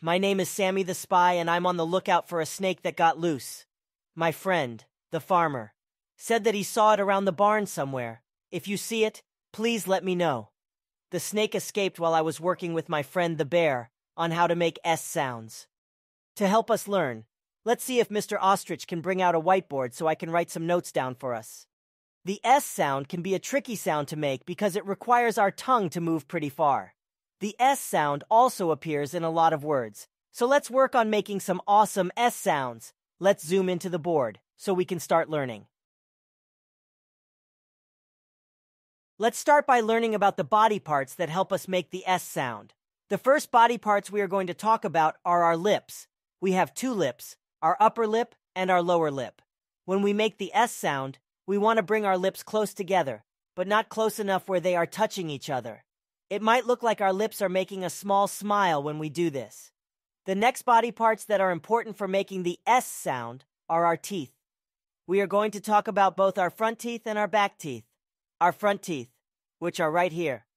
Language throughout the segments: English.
My name is Sammy the Spy, and I'm on the lookout for a snake that got loose. My friend, the farmer, said that he saw it around the barn somewhere. If you see it, please let me know. The snake escaped while I was working with my friend the bear on how to make S sounds. To help us learn, let's see if Mr. Ostrich can bring out a whiteboard so I can write some notes down for us. The S sound can be a tricky sound to make because it requires our tongue to move pretty far. The S sound also appears in a lot of words, so let's work on making some awesome S sounds. Let's zoom into the board so we can start learning. Let's start by learning about the body parts that help us make the S sound. The first body parts we are going to talk about are our lips. We have two lips, our upper lip and our lower lip. When we make the S sound, we want to bring our lips close together, but not close enough where they are touching each other. It might look like our lips are making a small smile when we do this. The next body parts that are important for making the S sound are our teeth. We are going to talk about both our front teeth and our back teeth. Our front teeth, which are right here,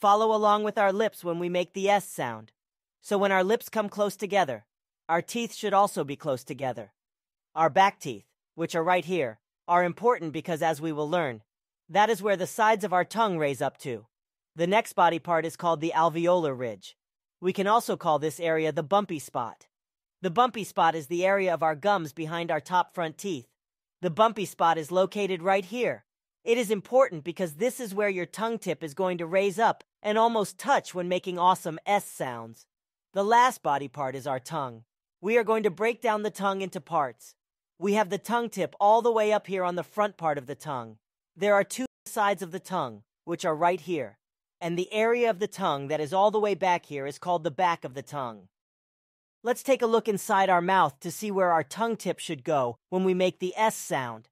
follow along with our lips when we make the S sound. So when our lips come close together, our teeth should also be close together. Our back teeth, which are right here, are important because, as we will learn, that is where the sides of our tongue raise up to. The next body part is called the alveolar ridge. We can also call this area the bumpy spot. The bumpy spot is the area of our gums behind our top front teeth. The bumpy spot is located right here. It is important because this is where your tongue tip is going to raise up and almost touch when making awesome S sounds. The last body part is our tongue. We are going to break down the tongue into parts. We have the tongue tip all the way up here on the front part of the tongue. There are two sides of the tongue, which are right here. And the area of the tongue that is all the way back here is called the back of the tongue. Let's take a look inside our mouth to see where our tongue tip should go when we make the S sound.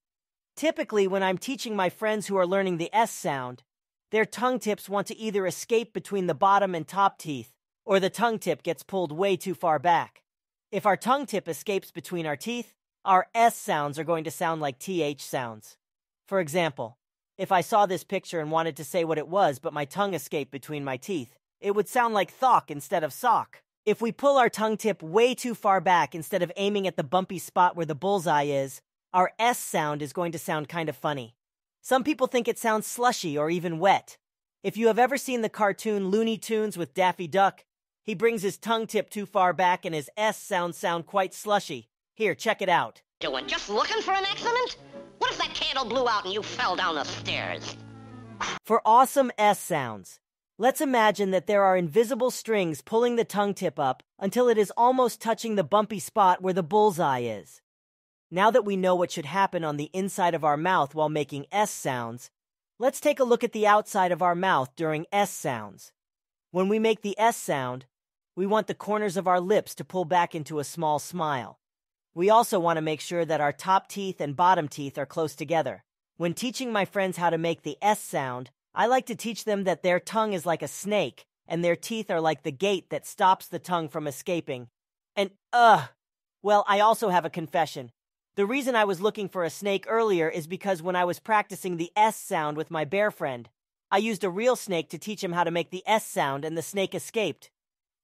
Typically, when I'm teaching my friends who are learning the S sound, their tongue tips want to either escape between the bottom and top teeth, or the tongue tip gets pulled way too far back. If our tongue tip escapes between our teeth, our S sounds are going to sound like TH sounds. For example, if I saw this picture and wanted to say what it was but my tongue escaped between my teeth, it would sound like thock instead of sock. If we pull our tongue tip way too far back instead of aiming at the bumpy spot where the bullseye is, our S sound is going to sound kind of funny. Some people think it sounds slushy or even wet. If you have ever seen the cartoon Looney Tunes with Daffy Duck, he brings his tongue tip too far back and his S sounds sound quite slushy. Here, check it out. Doing just looking for an accident? What if that candle blew out and you fell down the stairs? For awesome S sounds, let's imagine that there are invisible strings pulling the tongue tip up until it is almost touching the bumpy spot where the bullseye is. Now that we know what should happen on the inside of our mouth while making S sounds, let's take a look at the outside of our mouth during S sounds. When we make the S sound, we want the corners of our lips to pull back into a small smile. We also want to make sure that our top teeth and bottom teeth are close together. When teaching my friends how to make the S sound, I like to teach them that their tongue is like a snake, and their teeth are like the gate that stops the tongue from escaping. And, well, I also have a confession. The reason I was looking for a snake earlier is because when I was practicing the S sound with my bear friend, I used a real snake to teach him how to make the S sound and the snake escaped.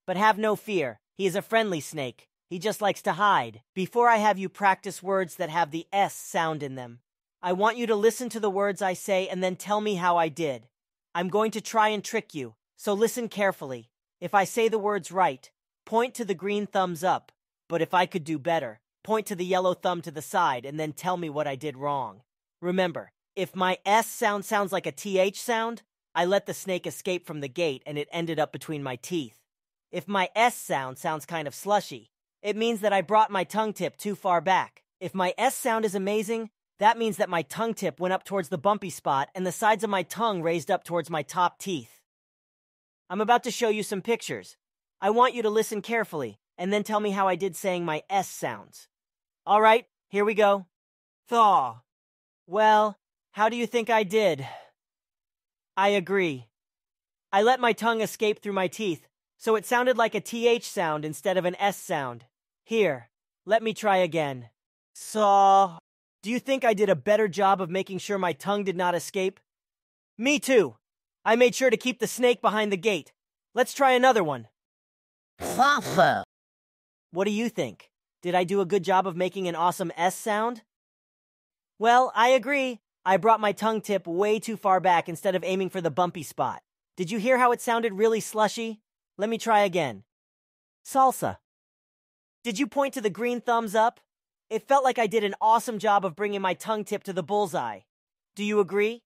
But have no fear, he is a friendly snake. He just likes to hide. Before I have you practice words that have the S sound in them, I want you to listen to the words I say and then tell me how I did. I'm going to try and trick you, so listen carefully. If I say the words right, point to the green thumbs up. But if I could do better, point to the yellow thumb to the side and then tell me what I did wrong. Remember, if my S sound sounds like a TH sound, I let the snake escape from the gate and it ended up between my teeth. If my S sound sounds kind of slushy, it means that I brought my tongue tip too far back. If my S sound is amazing, that means that my tongue tip went up towards the bumpy spot and the sides of my tongue raised up towards my top teeth. I'm about to show you some pictures. I want you to listen carefully and then tell me how I did saying my S sounds. All right, here we go. Thaw. Well, how do you think I did? I agree. I let my tongue escape through my teeth, so it sounded like a TH sound instead of an S sound. Here, let me try again. Saw. Do you think I did a better job of making sure my tongue did not escape? Me too. I made sure to keep the snake behind the gate. Let's try another one. Thoughtful. What do you think? Did I do a good job of making an awesome S sound? Well, I agree. I brought my tongue tip way too far back instead of aiming for the bumpy spot. Did you hear how it sounded really slushy? Let me try again. Salsa. Did you point to the green thumbs up? It felt like I did an awesome job of bringing my tongue tip to the bullseye. Do you agree?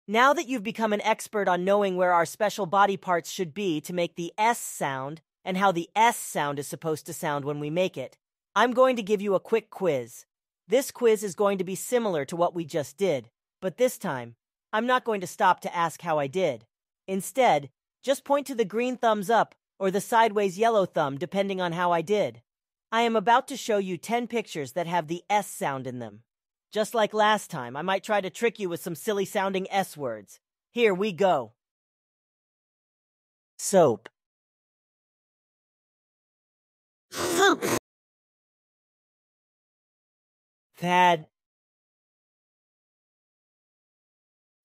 Now that you've become an expert on knowing where our special body parts should be to make the S sound and how the S sound is supposed to sound when we make it, I'm going to give you a quick quiz. This quiz is going to be similar to what we just did, but this time, I'm not going to stop to ask how I did. Instead, just point to the green thumbs up or the sideways yellow thumb depending on how I did. I am about to show you 10 pictures that have the S sound in them. Just like last time, I might try to trick you with some silly-sounding S words. Here we go. Soap. Thad.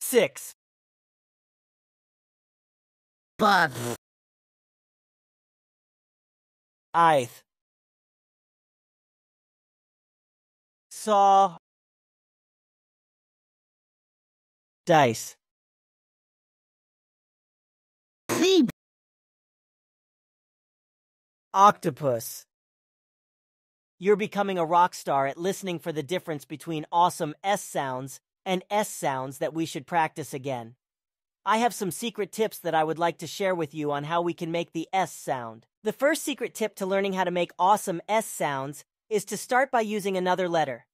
6. Bud. Ith. Saw. Dice. Phoebe. Octopus. You're becoming a rock star at listening for the difference between awesome S sounds and S sounds that we should practice again. I have some secret tips that I would like to share with you on how we can make the S sound. The first secret tip to learning how to make awesome S sounds is to start by using another letter.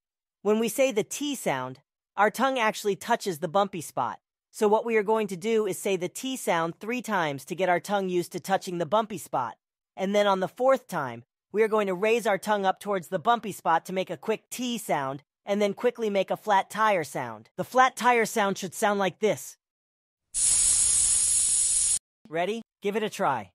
When we say the T sound, our tongue actually touches the bumpy spot. So what we are going to do is say the T sound 3 times to get our tongue used to touching the bumpy spot. And then on the 4th time, we are going to raise our tongue up towards the bumpy spot to make a quick T sound, and then quickly make a flat tire sound. The flat tire sound should sound like this. Ready? Give it a try.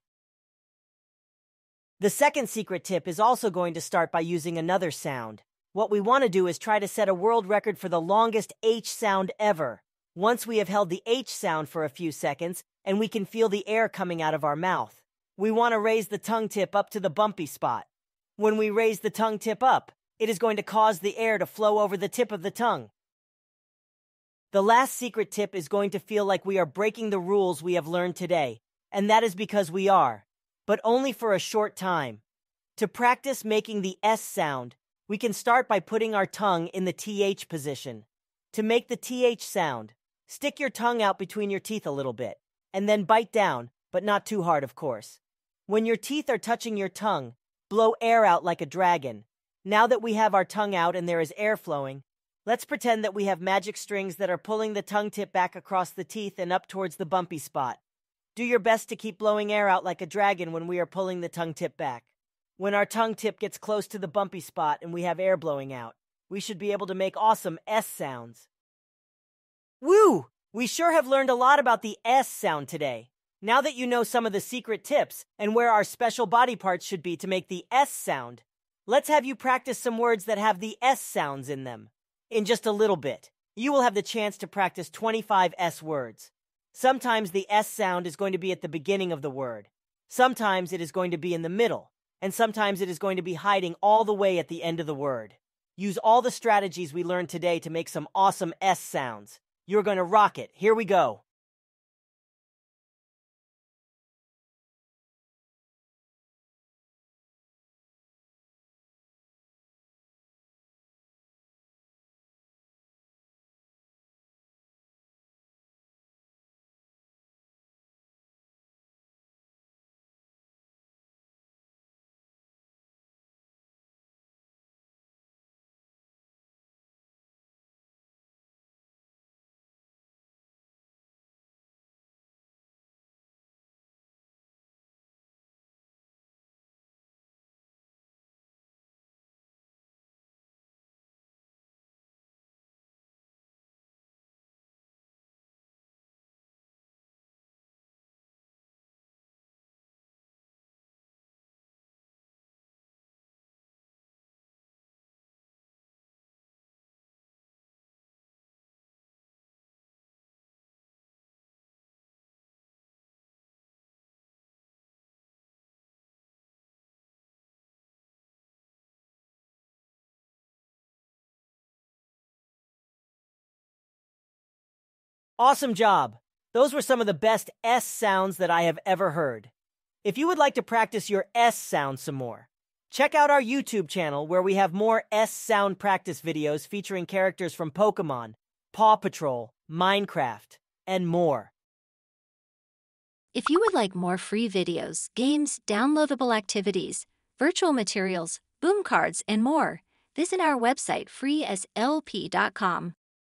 The second secret tip is also going to start by using another sound. What we want to do is try to set a world record for the longest H sound ever. Once we have held the H sound for a few seconds, and we can feel the air coming out of our mouth, we want to raise the tongue tip up to the bumpy spot. When we raise the tongue tip up, it is going to cause the air to flow over the tip of the tongue. The last secret tip is going to feel like we are breaking the rules we have learned today, and that is because we are, but only for a short time. To practice making the S sound, we can start by putting our tongue in the TH position. To make the TH sound, stick your tongue out between your teeth a little bit, and then bite down, but not too hard, of course. When your teeth are touching your tongue, blow air out like a dragon. Now that we have our tongue out and there is air flowing, let's pretend that we have magic strings that are pulling the tongue tip back across the teeth and up towards the bumpy spot. Do your best to keep blowing air out like a dragon when we are pulling the tongue tip back. When our tongue tip gets close to the bumpy spot and we have air blowing out, we should be able to make awesome S sounds. Woo! We sure have learned a lot about the S sound today. Now that you know some of the secret tips and where our special body parts should be to make the S sound, let's have you practice some words that have the S sounds in them. In just a little bit, you will have the chance to practice 25 S words. Sometimes the S sound is going to be at the beginning of the word. Sometimes it is going to be in the middle. And sometimes it is going to be hiding all the way at the end of the word. Use all the strategies we learned today to make some awesome S sounds. You're going to rock it. Here we go. Awesome job! Those were some of the best S sounds that I have ever heard. If you would like to practice your S sound some more, check out our YouTube channel where we have more S sound practice videos featuring characters from Pokemon, Paw Patrol, Minecraft, and more. If you would like more free videos, games, downloadable activities, virtual materials, boom cards, and more, visit our website freeslp.com.